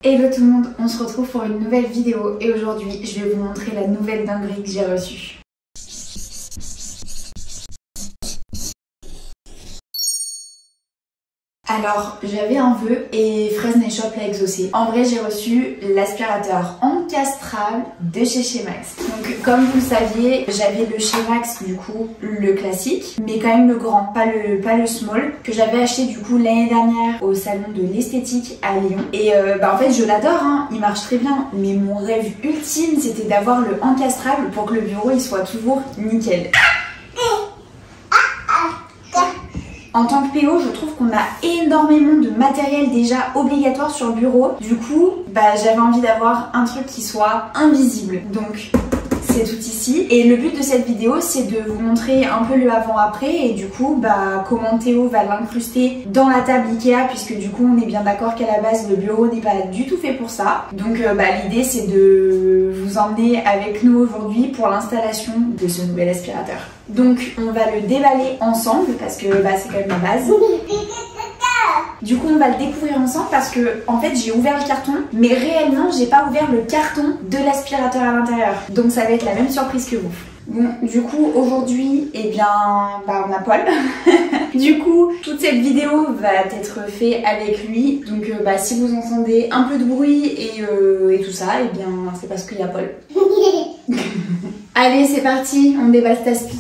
Hello tout le monde, on se retrouve pour une nouvelle vidéo et aujourd'hui je vais vous montrer la nouvelle dinguerie que j'ai reçue. Alors, j'avais un vœu et Fresnay Shop l'a exaucé. En vrai, j'ai reçu l'aspirateur encastrable de chez Shemax. Donc, comme vous le saviez, j'avais le Shemax, du coup, le classique, mais quand même le grand, pas le small, que j'avais acheté du coup l'année dernière au salon de l'esthétique à Lyon. Et en fait, je l'adore, hein, il marche très bien, mais mon rêve ultime, c'était d'avoir le encastrable pour que le bureau, il soit toujours nickel. En tant que PO, je trouve qu'on a énormément de matériel déjà obligatoire sur le bureau. Du coup, j'avais envie d'avoir un truc qui soit invisible. Donc, c'est tout ici. Et le but de cette vidéo, c'est de vous montrer un peu le avant-après et du coup, comment Théo va l'incruster dans la table Ikea, puisque du coup, on est bien d'accord qu'à la base, le bureau n'est pas du tout fait pour ça. Donc, l'idée, c'est de vous emmener avec nous aujourd'hui pour l'installation de ce nouvel aspirateur. Donc, on va le déballer ensemble parce que c'est quand même la base. Du coup, on va le découvrir ensemble parce que, en fait, j'ai ouvert le carton, mais réellement, j'ai pas ouvert le carton de l'aspirateur à l'intérieur. Donc, ça va être la même surprise que vous. Bon, du coup, aujourd'hui, on a Paul. Du coup, toute cette vidéo va être faite avec lui. Donc, si vous entendez un peu de bruit et tout ça, c'est parce qu'il y a Paul. Allez, c'est parti, on déballe cet aspi.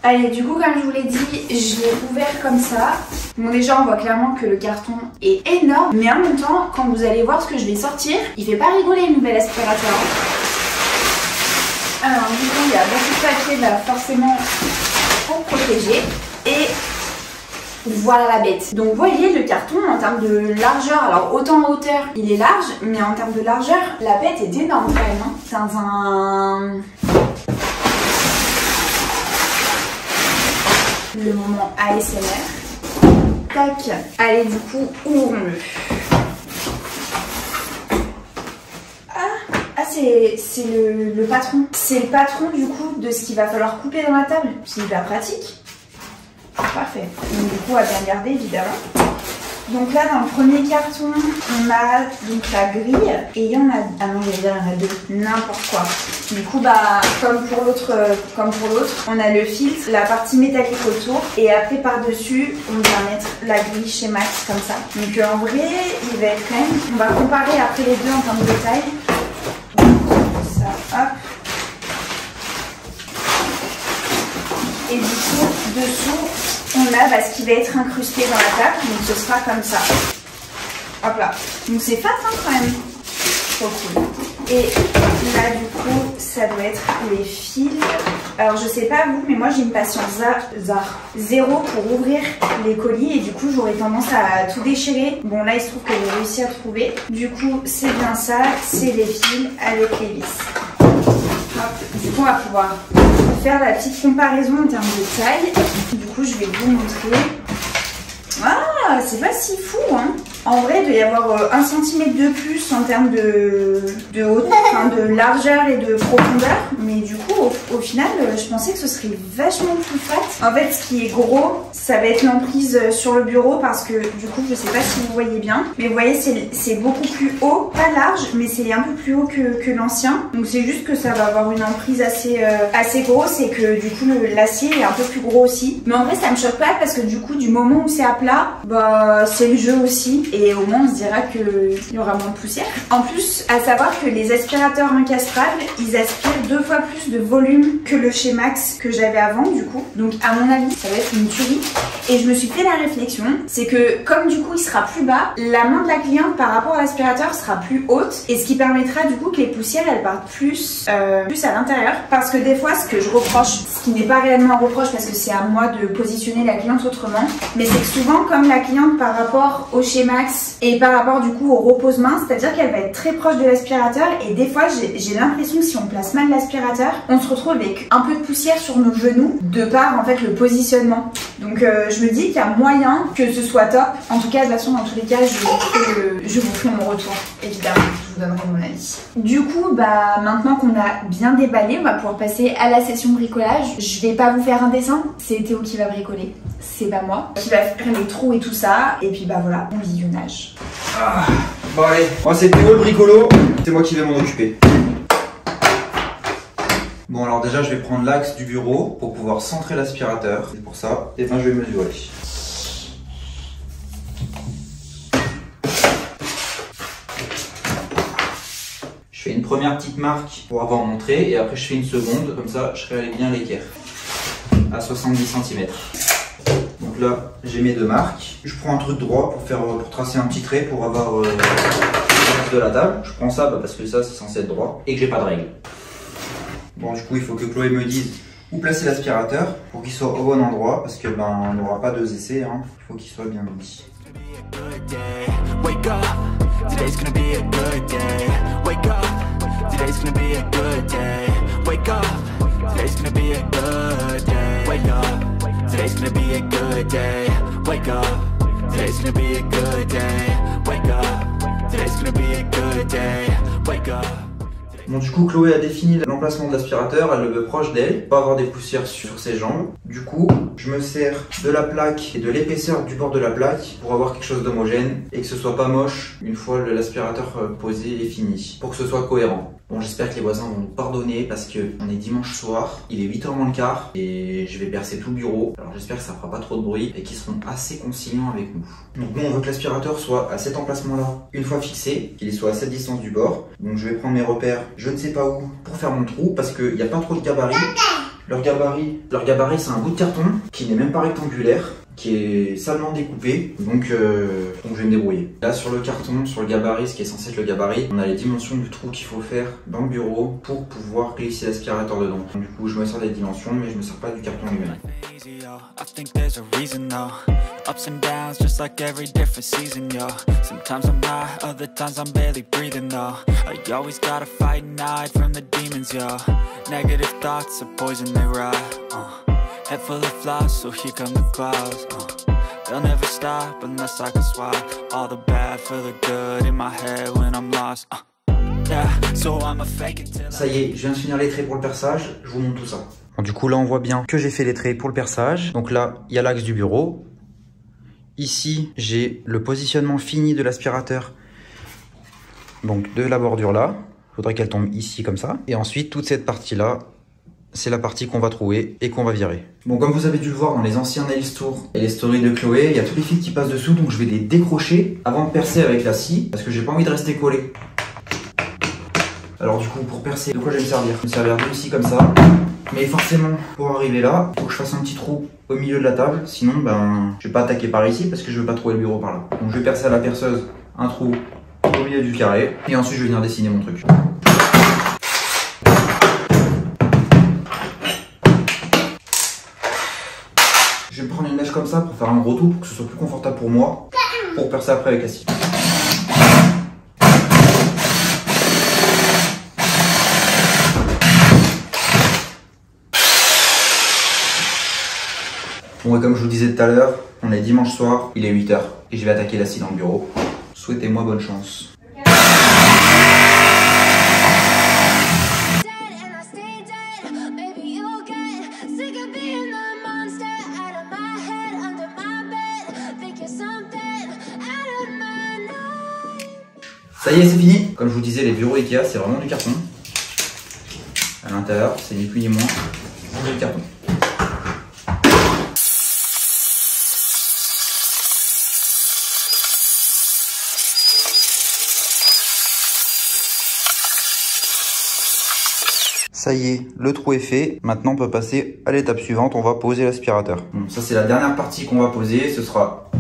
Allez, du coup, comme je vous l'ai dit, je l'ai ouvert comme ça. Bon, déjà, on voit clairement que le carton est énorme, mais en même temps, quand vous allez voir ce que je vais sortir, il fait pas rigoler le nouvel aspirateur. Alors, du coup, il y a beaucoup de papier, forcément, pour protéger. Et voilà la bête. Donc, vous voyez, le carton, en termes de largeur, alors autant en hauteur, il est large, mais en termes de largeur, la bête est énorme quand même. Hein. Le moment ASMR. Tac. Allez, du coup, ouvrons-le. C'est le patron. C'est le patron, du coup, de ce qu'il va falloir couper dans la table. C'est hyper pratique. Parfait. Donc, du coup, à bien garder, évidemment. Donc là, dans le premier carton, on a donc la grille et il y en a... Ah non, il y en a deux. N'importe quoi. Du coup, comme pour l'autre, on a le filtre, la partie métallique autour et après par-dessus, on va mettre la grille Shemax comme ça. Donc en vrai, il va être quand même... On va comparer après les deux en termes de taille. Ça, hop. Et du coup, dessous, on a ce qui va être incrusté dans la table, donc ce sera comme ça. Hop là. Donc c'est fat quand même. Trop cool. Et là du coup, ça doit être les fils. Alors je sais pas vous, mais moi j'ai une patience zéro pour ouvrir les colis et du coup j'aurais tendance à tout déchirer. Bon là il se trouve que j'ai réussi à trouver. Du coup c'est bien ça, c'est les fils avec les vis. Hop. Du coup on va pouvoir faire la petite comparaison en termes de taille. Du coup, je vais vous montrer. Ah, c'est pas si fou, hein. En vrai, il doit y avoir 1 cm de plus en termes de largeur et de profondeur. Mais du coup, au final, je pensais que ce serait vachement plus fat. En fait, ce qui est gros, ça va être l'emprise sur le bureau parce que du coup, je sais pas si vous voyez bien. Mais vous voyez, c'est beaucoup plus haut. Pas large, mais c'est un peu plus haut que l'ancien. Donc, c'est juste que ça va avoir une emprise assez grosse et que du coup, l'acier est un peu plus gros aussi. Mais en vrai, ça me choque pas parce que du coup, du moment où c'est à plat, c'est le jeu aussi. Et au moins on se dira qu'il y aura moins de poussière. En plus, à savoir que les aspirateurs encastrables, ils aspirent 2 fois plus de volume que le Shemax que j'avais avant du coup. Donc à mon avis, ça va être une tuerie. Et je me suis fait la réflexion, c'est que comme du coup il sera plus bas, la main de la cliente par rapport à l'aspirateur sera plus haute. Et ce qui permettra du coup que les poussières elles partent plus à l'intérieur. Parce que des fois ce que je reproche, ce qui n'est pas réellement un reproche parce que c'est à moi de positionner la cliente autrement, mais c'est que souvent comme la cliente par rapport au Shemax et par rapport du coup au repose-main, c'est-à-dire qu'elle va être très proche de l'aspirateur et des fois j'ai l'impression que si on place mal l'aspirateur, on se retrouve avec un peu de poussière sur nos genoux de par en fait le positionnement. Donc je me dis qu'il y a moyen que ce soit top. En tout cas, de toute façon, dans tous les cas, je vous ferai mon retour, évidemment. Je vous donnerai mon avis. Du coup, maintenant qu'on a bien déballé, on va pouvoir passer à la session bricolage. Je vais pas vous faire un dessin, c'est Théo qui va bricoler. C'est pas moi. Qui va faire les trous et tout ça. Et puis voilà, bon visionnage. Bon allez, moi c'est Théo le bricolo, c'est moi qui vais m'en occuper. Bon alors déjà je vais prendre l'axe du bureau pour pouvoir centrer l'aspirateur. Et pour ça, je vais mesurer. Je fais une première petite marque pour avoir montré et après je fais une seconde, comme ça je ferai bien l'équerre à 70 cm. Donc là j'ai mes deux marques. Je prends un truc droit pour tracer un petit trait pour avoir l'axe de la table. Je prends ça parce que ça c'est censé être droit et que j'ai pas de règle. Bon du coup il faut que Chloé me dise où placer l'aspirateur pour qu'il soit au bon endroit parce que on n'aura pas deux essais, hein. Il faut qu'il soit bien mis. Today's gonna be a good day. Wake up. Today's gonna be a good day. Wake up. Today's gonna be a good day. Wake up. Today's gonna be a good day. Wake up. Today's gonna be a good day. Wake up. Today's gonna be a good day. Wake up. Bon du coup Chloé a défini l'emplacement de l'aspirateur, elle le veut proche d'elle, pas avoir des poussières sur ses jambes. Du coup je me sers de la plaque et de l'épaisseur du bord de la plaque pour avoir quelque chose d'homogène et que ce soit pas moche une fois l'aspirateur posé et fini, pour que ce soit cohérent. Bon j'espère que les voisins vont nous pardonner parce que on est dimanche soir, il est 8h moins le quart et je vais percer tout le bureau. Alors j'espère que ça fera pas trop de bruit et qu'ils seront assez conciliants avec nous. Donc bon on veut que l'aspirateur soit à cet emplacement là une fois fixé, qu'il soit à cette distance du bord. Donc je vais prendre mes repères, je ne sais pas où, pour faire mon trou parce qu'il n'y a pas trop de gabarit. Leur gabarit c'est un bout de carton qui n'est même pas rectangulaire, qui est salement découpé, donc je vais me débrouiller. Là sur le carton, sur le gabarit, ce qui est censé être le gabarit, on a les dimensions du trou qu'il faut faire dans le bureau pour pouvoir glisser l'aspirateur dedans. Donc, du coup je me sers des dimensions mais je me sers pas du carton lui-même. Ups and downs, just like every different season, yo. Sometimes I'm high, other times I'm barely breathing, though. I always gotta fight and hide from the demons, yo. Negative thoughts are poison, they ride. Head full of flies, so here come the clouds. They'll never stop unless I can swap all the bad for the good in my head when I'm lost. Yeah, so I'm a fake it till ça y est, je viens de finir les traits pour le perçage, je vous montre tout ça. Bon, du coup là on voit bien que j'ai fait les traits pour le perçage. Donc là, il y a l'axe du bureau. Ici, j'ai le positionnement fini de l'aspirateur, donc de la bordure là. Il faudrait qu'elle tombe ici comme ça. Et ensuite, toute cette partie-là, c'est la partie qu'on va trouver et qu'on va virer. Bon, comme vous avez dû le voir dans les anciens Nails Tour et les stories de Chloé, il y a tous les fils qui passent dessous, donc je vais les décrocher avant de percer avec la scie, parce que j'ai pas envie de rester collé. Alors du coup, pour percer, de quoi je vais me servir? Je vais me servir d'une scie comme ça. Mais forcément, pour arriver là, il faut que je fasse un petit trou au milieu de la table. Sinon, je vais pas attaquer par ici parce que je veux pas trouver le bureau par là. Donc je vais percer à la perceuse un trou au milieu du carré. Et ensuite, je vais venir dessiner mon truc. Je vais me prendre une mèche comme ça pour faire un gros trou pour que ce soit plus confortable pour moi. Pour percer après avec la scie. Bon, et comme je vous disais tout à l'heure, on est dimanche soir, il est 8h et je vais attaquer la scie dans le bureau. Souhaitez-moi bonne chance. Ça y est, c'est fini. Comme je vous disais, les bureaux Ikea, c'est vraiment du carton. À l'intérieur, c'est ni plus ni moins du carton. Ça y est, le trou est fait. Maintenant, on peut passer à l'étape suivante. On va poser l'aspirateur. Bon, ça, c'est la dernière partie qu'on va poser. Ce sera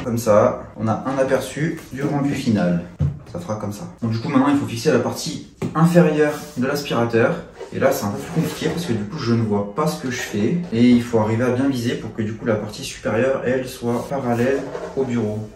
comme ça. On a un aperçu du rendu final. Ça fera comme ça. Donc, du coup, maintenant, il faut fixer la partie inférieure de l'aspirateur. Et là, c'est un peu plus compliqué parce que du coup, je ne vois pas ce que je fais. Et il faut arriver à bien viser pour que du coup, la partie supérieure, elle, soit parallèle au bureau.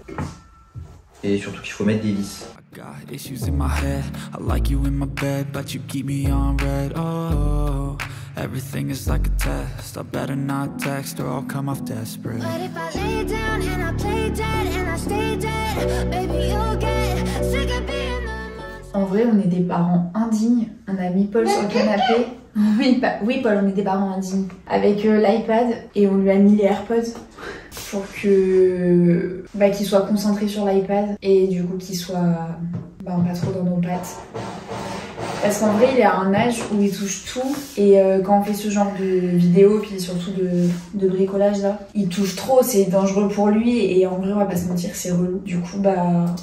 Et surtout qu'il faut mettre des vis. Got issues in my head. I like you in my bed, but you keep me on red. Oh, everything is like a test. I better not text or I'll come off desperate. But if I lay down and I play dead and I stay dead, baby you'll get sick of being the monster. En vrai, on est des parents indignes. On a mis Paul sur le canapé. Oui, Paul, on est des parents indignes. Avec l'iPad et on lui a mis les AirPods. pour que qu'il soit concentré sur l'iPad et du coup qu'il soit pas trop dans nos pattes. Parce qu'en vrai il est à un âge où il touche tout et quand on fait ce genre de vidéo puis surtout de bricolage là, il touche trop, c'est dangereux pour lui et en vrai on va pas se mentir c'est relou. Du coup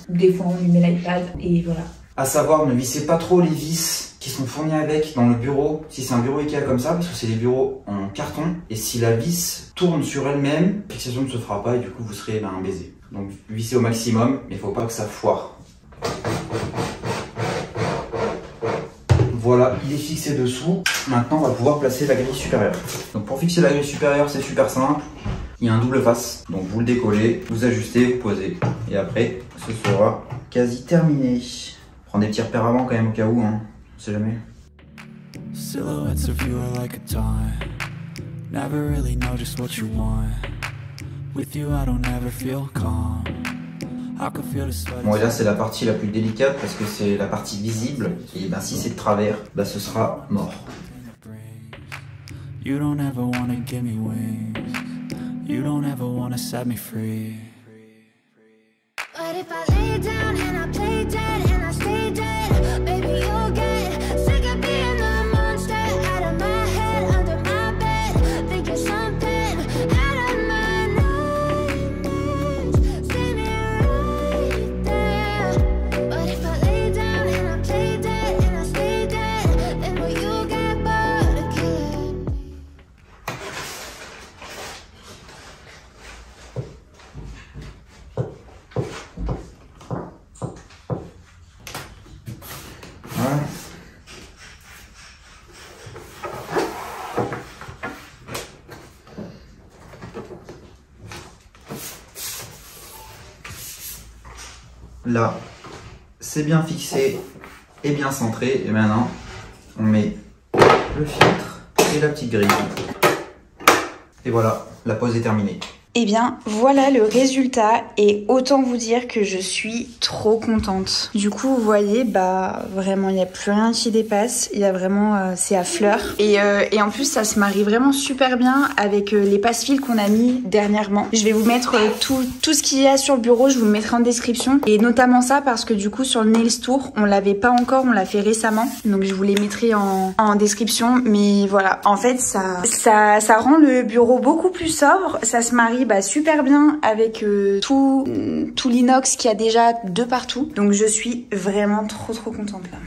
des fois on lui met l'iPad et voilà. À savoir, ne vissez pas trop les vis qui sont fournis avec dans le bureau, si c'est un bureau Ikea comme ça, parce que c'est des bureaux en carton, et si la vis tourne sur elle-même, la fixation ne se fera pas et du coup vous serez un baiser. Donc vissez au maximum, mais il faut pas que ça foire. Voilà, il est fixé dessous. Maintenant, on va pouvoir placer la grille supérieure. Donc pour fixer la grille supérieure, c'est super simple. Il y a un double face, donc vous le décollez, vous ajustez, vous posez, et après, ce sera quasi terminé. Prends des petits repères avant quand même au cas où, hein. On sait jamais. Silhouettes of you are like a taunt. Never really know just what you want. With you I don't ever feel calm. Bon, et là c'est la partie la plus délicate parce que c'est la partie visible et si c'est de travers, ce sera mort. You don't ever wanna give me wings. You don't ever wanna set me free. But if I lay down and I play dead and I stay dead, baby you'll get sick of being the monster out of my head, under my bed, thinking something out of my nightmares, standing right there. But if I lay down and I play dead and I stay dead, then will you get bored of killing me? Là, c'est bien fixé et bien centré. Et maintenant, on met le filtre et la petite grille. Et voilà, la pose est terminée. Et bien voilà le résultat et autant vous dire que je suis trop contente. Du coup vous voyez vraiment il n'y a plus rien qui dépasse, il y a vraiment c'est à fleur et en plus ça se marie vraiment super bien avec les passe-fils qu'on a mis dernièrement. Je vais vous mettre tout ce qu'il y a sur le bureau, je vous le mettrai en description et notamment ça parce que du coup sur le Nails Tour on l'avait pas encore, on l'a fait récemment donc je vous les mettrai en description mais voilà en fait ça rend le bureau beaucoup plus sobre, ça se marie super bien avec tout l'inox qu'il y a déjà de partout. Donc je suis vraiment trop contente là.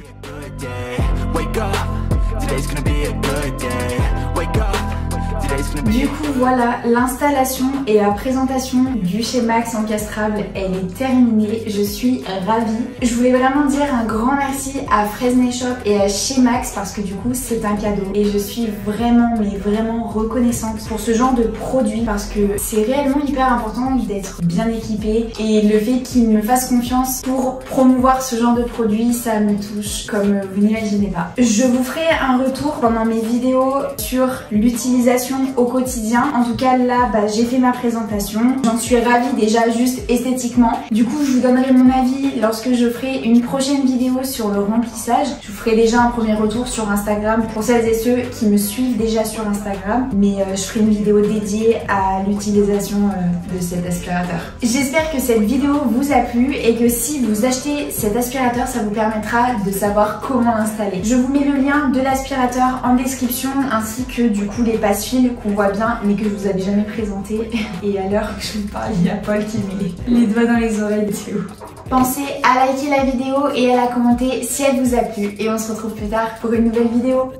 Du coup voilà, l'installation et la présentation du Shemax encastrable, elle est terminée. Je suis ravie. Je voulais vraiment dire un grand merci à Fresnay Shop et à Shemax parce que du coup c'est un cadeau. Et je suis vraiment reconnaissante pour ce genre de produit parce que c'est réellement hyper important d'être bien équipé. Et le fait qu'ils me fassent confiance pour promouvoir ce genre de produit, ça me touche comme vous n'imaginez pas. Je vous ferai un retour pendant mes vidéos sur l'utilisation au quotidien. En tout cas là j'ai fait ma présentation, j'en suis ravie déjà juste esthétiquement. Du coup je vous donnerai mon avis lorsque je ferai une prochaine vidéo sur le remplissage. Je vous ferai déjà un premier retour sur Instagram pour celles et ceux qui me suivent déjà sur Instagram, mais je ferai une vidéo dédiée à l'utilisation de cet aspirateur. J'espère que cette vidéo vous a plu et que si vous achetez cet aspirateur ça vous permettra de savoir comment l'installer. Je vous mets le lien de l'aspirateur en description ainsi que du coup les passe-fils qu'on voit bien mais que je vous avais jamais présenté. Et à l'heure que je vous parle, il y a Paul qui met les doigts dans les oreilles de Théo. Pensez à liker la vidéo et à la commenter si elle vous a plu et on se retrouve plus tard pour une nouvelle vidéo.